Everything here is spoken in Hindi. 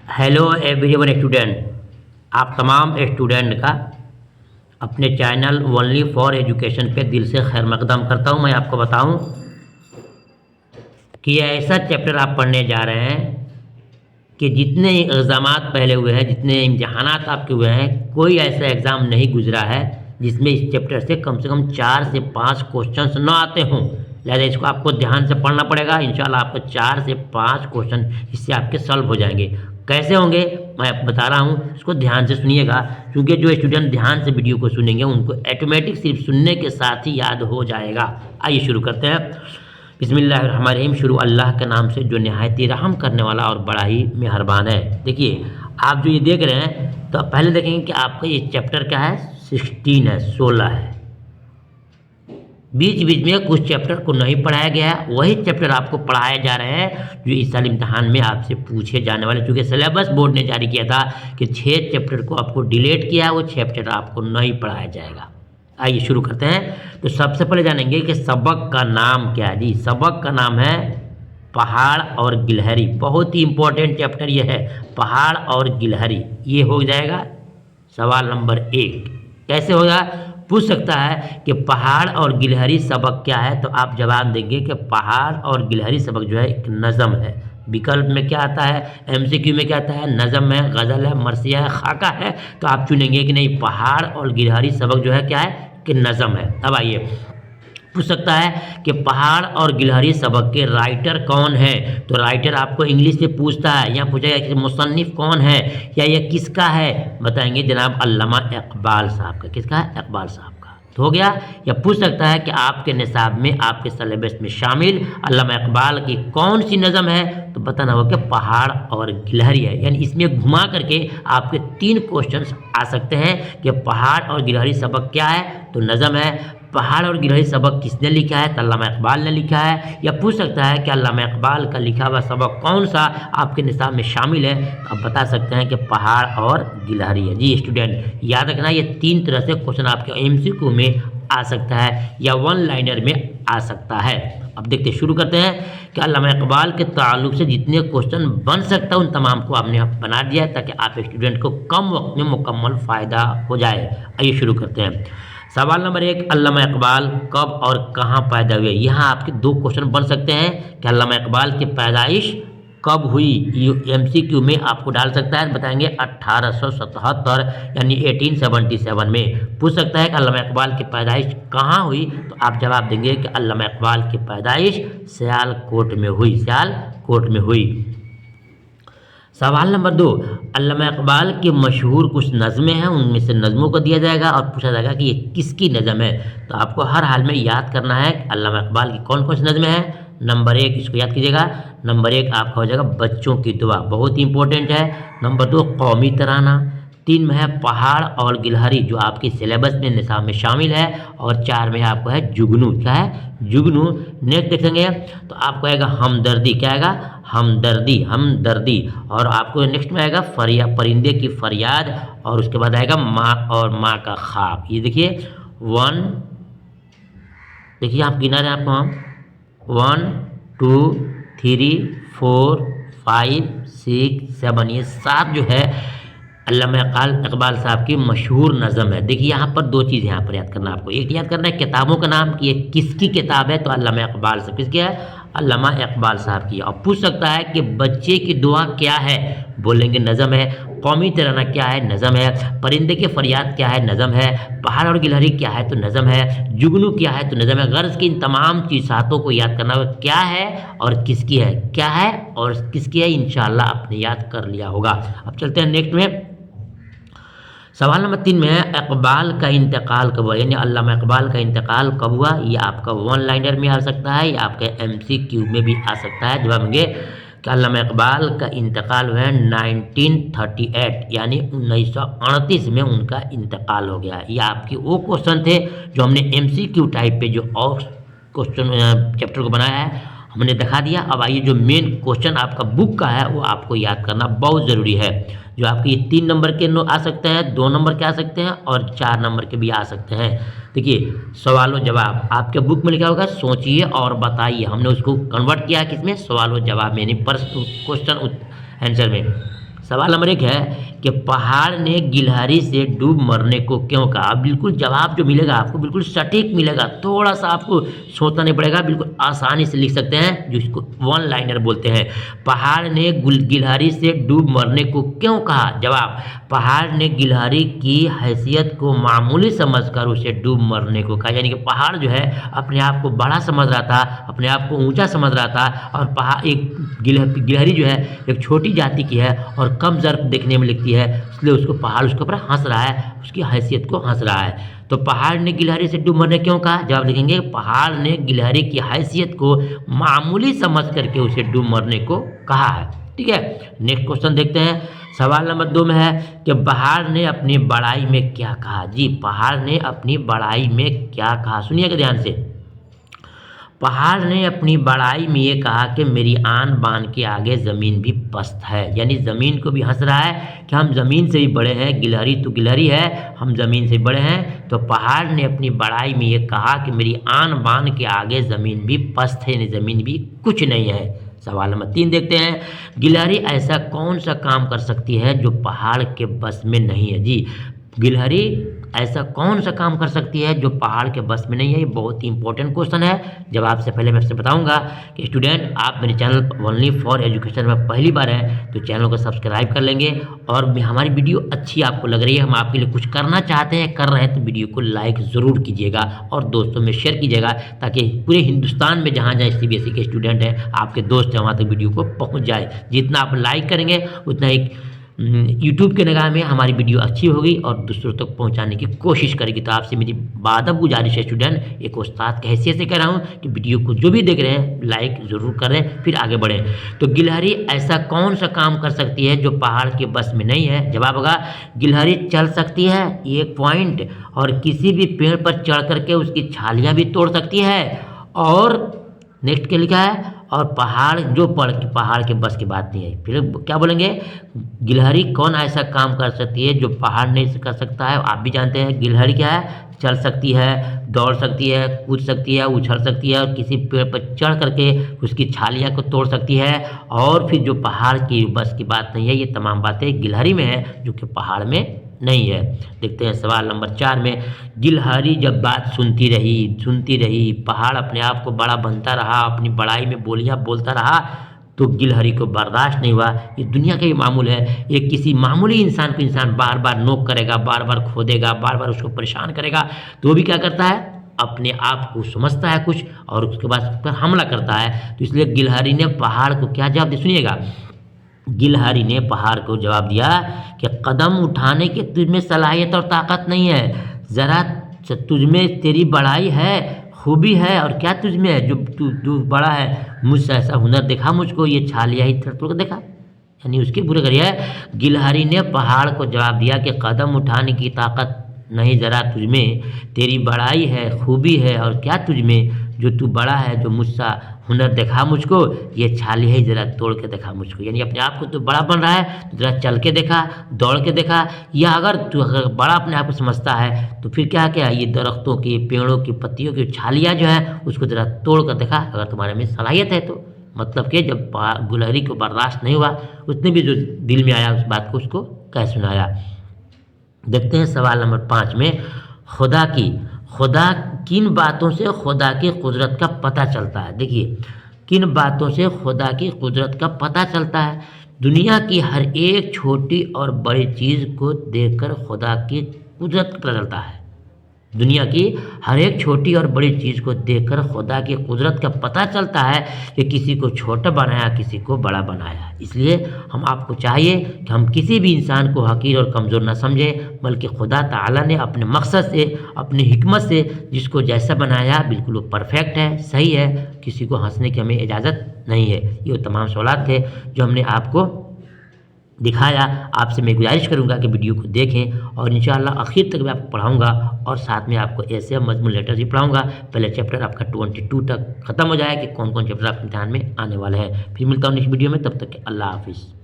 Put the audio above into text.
हेलो एवरीवन स्टूडेंट, आप तमाम स्टूडेंट का अपने चैनल ओनली फॉर एजुकेशन पे दिल से खैर मकदम करता हूँ। मैं आपको बताऊँ कि यह ऐसा चैप्टर आप पढ़ने जा रहे हैं कि जितने एग्ज़ामात पहले हुए हैं, जितने इम्तहानात आपके हुए हैं, कोई ऐसा एग्ज़ाम नहीं गुजरा है जिसमें इस चैप्टर से कम 4 से 5 क्वेश्चंस ना आते हों। लिहाजा इसको आपको ध्यान से पढ़ना पड़ेगा। इंशाल्लाह आपको 4 से 5 क्वेश्चन इससे आपके सॉल्व हो जाएंगे। कैसे होंगे मैं आपको बता रहा हूँ, इसको ध्यान से सुनिएगा, क्योंकि जो स्टूडेंट ध्यान से वीडियो को सुनेंगे उनको ऑटोमेटिक सिर्फ सुनने के साथ ही याद हो जाएगा। आइए शुरू करते हैं। बिस्मिल्लाहिर्रहमानिर्रहीम। शुरू अल्लाह के नाम से जो निहायत ही रहम करने वाला और बड़ा ही मेहरबान है। देखिए, आप जो ये देख रहे हैं तो पहले देखेंगे कि आपका ये चैप्टर क्या है, 16 है, 16 है। बीच बीच में कुछ चैप्टर को नहीं पढ़ाया गया है, वही चैप्टर आपको पढ़ाए जा रहे हैं जो इस साल इम्तहान में आपसे पूछे जाने वाले। चूँकि सिलेबस बोर्ड ने जारी किया था कि 6 चैप्टर को आपको डिलीट किया है, वो 6 चैप्टर आपको नहीं पढ़ाया जाएगा। आइए शुरू करते हैं। तो सबसे पहले जानेंगे कि सबक का नाम क्या है। जी, सबक का नाम है पहाड़ और गिलहरी। बहुत ही इंपॉर्टेंट चैप्टर ये है, पहाड़ और गिलहरी। ये हो जाएगा सवाल नंबर 1। कैसे होगा, पूछ सकता है कि पहाड़ और गिलहरी सबक क्या है, तो आप जवाब देंगे कि पहाड़ और गिलहरी सबक जो है एक नज़म है। विकल्प में क्या आता है, एमसीक्यू में क्या आता है, नज़म है, गज़ल है, मरसिया है, खाका है। तो आप चुनेंगे कि नहीं, पहाड़ और गिलहरी सबक जो है क्या है कि नज़म है। अब आइए, पूछ सकता है कि पहाड़ और गिलहरी सबक के राइटर कौन है, तो राइटर आपको इंग्लिश में पूछता है, या पूछेगा कि मुसन्निफ कौन है या ये किसका है, बताएंगे जनाब अल्लामा इकबाल साहब का। किसका है, इकबाल साहब का। तो हो गया। या पूछ सकता है कि आपके निसाब में, आपके सिलेबस में शामिल अल्लामा इकबाल की कौन सी नज़म है, तो बताना होगा कि पहाड़ और गिलहरी है। यानी इसमें घुमा करके आपके 3 क्वेश्चन आ सकते हैं कि पहाड़ और गिलहरी सबक क्या है, तो नज़म है। पहाड़ और गिलहरी सबक किसने लिखा है, तो अल्लामा इकबाल ने लिखा है। या पूछ सकता है कि अल्लामा इकबाल का लिखा हुआ सबक कौन सा आपके निसाब में शामिल है, तो आप बता सकते हैं कि पहाड़ और गिलहरी है। जी स्टूडेंट, याद रखना ये 3 तरह से क्वेश्चन आपके एमसीक्यू में आ सकता है या वन लाइनर में आ सकता है। अब देखते शुरू करते हैं कि अल्लामा इकबाल के ताल्लुक से जितने क्वेश्चन बन सकता है उन तमाम को आपने बना दिया है, ताकि आप स्टूडेंट को कम वक्त में मुकम्मल फ़ायदा हो जाए। आइए शुरू करते हैं। सवाल नंबर 1, अल्लामा इकबाल कब और कहाँ पैदा हुए। यहाँ आपके 2 क्वेश्चन बन सकते हैं कि अल्लामा इकबाल की पैदाइश कब हुई, ये एमसीक्यू में आपको डाल सकता है। बताएंगे 1877 यानी 1877 में। पूछ सकता है कि अल्लामा इकबाल की पैदाइश कहाँ हुई, तो आप जवाब देंगे कि अल्लामा इकबाल की पैदाइश सियालकोट में हुई, सियालकोट में हुई। सवाल नंबर 2, अल्लामा इकबाल की मशहूर कुछ नज़में हैं, उनमें से नज़मों को दिया जाएगा और पूछा जाएगा कि ये किसकी नज़म है। तो आपको हर हाल में याद करना है कि अल्लामा इकबाल की कौन कौन सी नज़में हैं। नंबर 1 इसको याद कीजिएगा, नंबर 1 आपका हो जाएगा बच्चों की दुआ, बहुत ही इंपॉर्टेंट है। नंबर 2 कौमी तराना। 3 में है पहाड़ और गिलहरी जो आपकी सिलेबस में निसाब में शामिल है। और 4 में आपको है जुगनू। क्या है, जुगनू। नेक्स्ट देखेंगे तो आपको आएगा हमदर्दी। क्या आएगा, हमदर्दी, हमदर्दी। और आपको नेक्स्ट में आएगा परिंदे की फरियाद। और उसके बाद आएगा माँ और माँ का ख्वाब। ये देखिए 1, देखिए आप गिना रहे हैं आपको हम 1 2 3 4 5 6 7, ये 7 जो है अल्लामा इकबाल साहब की मशहूर नज़म है। देखिए यहाँ पर 2 चीज़ यहाँ पर याद करना आपको। एक याद करना है किताबों का नाम कि ये किसकी किताब है, तो अल्लामा इकबाल साहब। किसकी है, अल्लामा इकबाल साहब की। और पूछ सकता है कि बच्चे की दुआ क्या है, बोलेंगे नज़म है। कौमी तराना क्या है, नज़म है। परिंदे की फरियाद क्या है, नज़म है। पहाड़ और गिलहरी क्या है, तो नज़म है। जुगनू क्या है, तो नज़म है। गर्ज की इन तमाम चीज़ातों को याद करना होगा, क्या है और किसकी है, क्या है और किसकी है, इंशाल्लाह आपने याद कर लिया होगा। अब चलते हैं नेक्स्ट में। सवाल नंबर 3 में है इकबाल का इंतकाल कब हुआ, यानी अल्लामा इकबाल का इंतकाल कब हुआ। ये आपका वन लाइनर में आ सकता है या आपके एमसीक्यू में भी आ सकता है। जवाब होंगे कि अल्लामा इकबाल का इंतकाल हुआ है 1938 यानी 1938 में उनका इंतकाल हो गया। ये आपके वो क्वेश्चन थे जो हमने एमसीक्यू टाइप पे जो और क्वेश्चन चैप्टर को बनाया है हमने दिखा दिया। अब आइए जो मेन क्वेश्चन आपका बुक का है वो आपको याद करना बहुत ज़रूरी है। जो आपके ये 3 नंबर के आ सकते हैं, 2 नंबर के आ सकते हैं और 4 नंबर के भी आ सकते हैं। देखिए सवाल जवाब आपके बुक में लिखा होगा, सोचिए और बताइए। हमने उसको कन्वर्ट किया किसमें, सवाल जवाब में, यानी प्रश्न क्वेश्चन आंसर में। सवाल नंबर 1 है कि पहाड़ ने गिलहरी से डूब मरने को क्यों कहा। बिल्कुल जवाब जो मिलेगा आपको बिल्कुल सटीक मिलेगा, थोड़ा सा आपको सोचना नहीं पड़ेगा, बिल्कुल आसानी से लिख सकते हैं, जो इसको वन लाइनर बोलते हैं। पहाड़ ने गिलहरी से डूब मरने को क्यों कहा। जवाब, पहाड़ ने गिलहरी की हैसियत को मामूली समझकर उसे डूब मरने को कहा। यानी कि पहाड़ जो है अपने आप को बड़ा समझ रहा था, अपने आप को ऊंचा समझ रहा था, और पहाड़ एक गिलहरी जो है एक छोटी जाति की है और कम ज़र्फ देखने में लगती है, इसलिए उसको पहाड़ उसके ऊपर हंस रहा है, उसकी हैसियत को हंस रहा है। तो पहाड़ ने गिलहरी से डूब मरने क्यों कहा। जवाब लिखेंगे, पहाड़ ने गिलहरी की हैसियत को मामूली समझ करके उसे डूब मरने को कहा है। ठीक है, नेक्स्ट क्वेश्चन देखते हैं। सवाल नंबर 2 में है कि पहाड़ ने अपनी बड़ाई में क्या कहा। जी, पहाड़ ने अपनी बड़ाई में क्या कहा, सुनिएगा ध्यान से। पहाड़ ने अपनी बड़ाई में ये कहा कि मेरी आन बान के आगे ज़मीन भी पस्त है। यानी ज़मीन को भी हंस रहा है कि हम ज़मीन से भी बड़े हैं, गिलहरी तो गिलहरी है, हम ज़मीन से बड़े हैं। तो पहाड़ ने अपनी बड़ाई में ये कहा कि मेरी आन बान के आगे ज़मीन भी पस्त है, यानी ज़मीन भी कुछ नहीं है। सवाल नंबर 3 देखते हैं। गिलहरी ऐसा कौन सा काम कर सकती है जो पहाड़ के बस में नहीं है। जी, गिलहरी ऐसा कौन सा काम कर सकती है जो पहाड़ के बस में नहीं है। ये बहुत ही इंपॉर्टेंट क्वेश्चन है। जवाब से पहले मैं आपसे बताऊंगा कि स्टूडेंट, आप मेरे चैनल ओनली फॉर एजुकेशन में पहली बार हैं तो चैनल को सब्सक्राइब कर लेंगे, और हमारी वीडियो अच्छी आपको लग रही है, हम आपके लिए कुछ करना चाहते हैं, कर रहे हैं, तो वीडियो को लाइक ज़रूर कीजिएगा और दोस्तों में शेयर कीजिएगा, ताकि पूरे हिंदुस्तान में जहाँ जहाँ CBSE के स्टूडेंट हैं, आपके दोस्त हैं, वहाँ तक वीडियो को पहुँच जाए। जितना आप लाइक करेंगे उतना ही यूट्यूब के निगाह में हमारी वीडियो अच्छी होगी और दूसरों तक पहुंचाने की कोशिश करेगी। तो आपसे मेरी बादब गुजारिश है स्टूडेंट, एक उस्ताद की हैसियत से कह रहा हूं कि वीडियो को जो भी देख रहे हैं लाइक ज़रूर करें, फिर आगे बढ़ें। तो गिलहरी ऐसा कौन सा काम कर सकती है जो पहाड़ के बस में नहीं है। जवाब होगा, गिलहरी चल सकती है, एक पॉइंट, और किसी भी पेड़ पर चढ़ करके उसकी छालियाँ भी तोड़ सकती है, और नेक्स्ट क्या लिखा है, और पहाड़ के बस की बात नहीं है। फिर क्या बोलेंगे, गिलहरी कौन ऐसा काम कर सकती है जो पहाड़ नहीं कर सकता है। आप भी जानते हैं गिलहरी क्या है, चल सकती है, दौड़ सकती है, कूद सकती है, उछल सकती है, और किसी पेड़ पर चढ़ करके उसकी छालियाँ को तोड़ सकती है, और फिर जो पहाड़ की बस की बात नहीं है। ये तमाम बातें गिलहरी में है जो कि पहाड़ में नहीं है। देखते हैं सवाल नंबर 4 में। गिलहरी जब बात सुनती रही, पहाड़ अपने आप को बड़ा बनता रहा, अपनी बड़ाई में बोलियां बोलता रहा, तो गिलहरी को बर्दाश्त नहीं हुआ। ये दुनिया का ही मामूल है। ये किसी मामूली इंसान को इंसान बार बार नोक करेगा, बार बार खोदेगा, बार बार उसको परेशान करेगा, तो वो भी क्या करता है, अपने आप को समझता है कुछ, और उसके बाद उस पर हमला करता है। तो इसलिए गिलहरी ने पहाड़ को क्या जवाब दिया, सुनिएगा। गिलहरी ने पहाड़ को जवाब दिया कि कदम उठाने की तुझमें सलाहियत और ताकत नहीं है, ज़रा तुझमें तेरी बड़ाई है, खूबी है, और क्या तुझमें है जो तू बड़ा है, मुझसे ऐसा हुनर दिखा मुझको, ये छालिया ही तोड़ के देखा। यानी उसके बुरे करिए। गिलहरी ने पहाड़ को जवाब दिया कि कदम उठाने की ताकत नहीं, ज़रा तुझमें तेरी बड़ाई है, खूबी है, और क्या तुझमें जो तू बड़ा है, जो मुझसा हुनर दिखा मुझको, ये छाली है, ज़रा तोड़ के दिखा मुझको। यानी अपने आप को तो बड़ा बन रहा है, तो ज़रा चल के देखा, दौड़ के देखा, या अगर बड़ा अपने आप को समझता है तो फिर क्या क्या, ये दरख्तों की, पेड़ों की पत्तियों की छालियाँ जो है उसको ज़रा तोड़ कर देखा, अगर तुम्हारे में सलाहियत है तो। मतलब कि जब गिलहरी को बर्दाश्त नहीं हुआ, उसने भी जो दिल में आया उस बात को उसको कह सुनाया। देखते हैं सवाल नंबर 5 में। खुदा किन बातों से खुदा की कुदरत का पता चलता है। देखिए, किन बातों से खुदा की कुदरत का पता चलता है। दुनिया की हर एक छोटी और बड़ी चीज़ को देखकर खुदा की कुदरत का पता चलता है। दुनिया की हर एक छोटी और बड़ी चीज़ को देखकर खुदा की कुदरत का पता चलता है कि किसी को छोटा बनाया, किसी को बड़ा बनाया। इसलिए हम आपको चाहिए कि हम किसी भी इंसान को हकीर और कमज़ोर न समझें, बल्कि खुदा ताला ने अपने मकसद से, अपनी हिकमत से जिसको जैसा बनाया बिल्कुल वो परफेक्ट है, सही है, किसी को हंसने की हमें इजाज़त नहीं है। ये तमाम सवाल थे जो हमने आपको दिखाया। आपसे मैं गुजारिश करूंगा कि वीडियो को देखें, और इंशाअल्लाह आखिर तक मैं आपको पढ़ाऊंगा, और साथ में आपको ऐसे मजमून लेटर्स भी पढ़ाऊंगा। पहले चैप्टर आपका 22 तक ख़त्म हो जाए कि कौन कौन चैप्टर आपके ध्यान में आने वाले हैं। फिर मिलता हूँ नेक्स्ट वीडियो में, तब तक के अल्लाह हाफिज़।